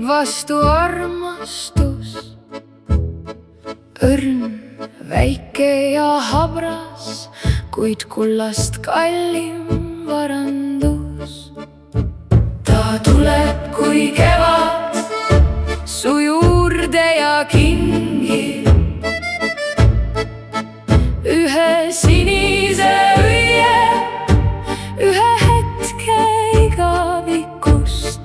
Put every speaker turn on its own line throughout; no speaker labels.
viib vastu armastus. Õrn, väike ja habras, kuid kullast kallim varandus. Ta tuleb kui kevad su juurde ja kingib ühe sinise õie, ühe hetke igavikust,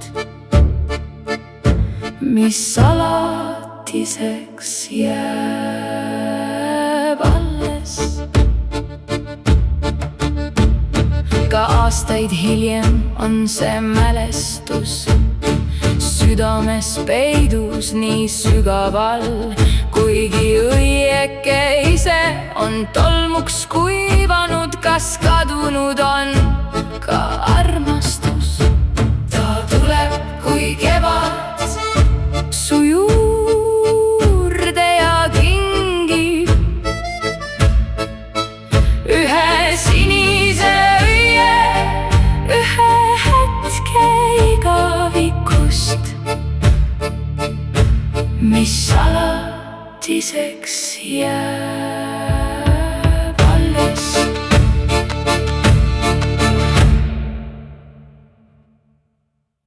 mis alatiseks jääb alles. Ka aastaid hiljem on see mälestus südames peidus nii sügaval, kuigi õieke ise on tolmuks kuivanud. Kas kadunud on ka armastus? Ta tuleb kui kevad su juurde ja kingib ühe sinise õie, ühe hetke igavikust, mis alatiseks jääb.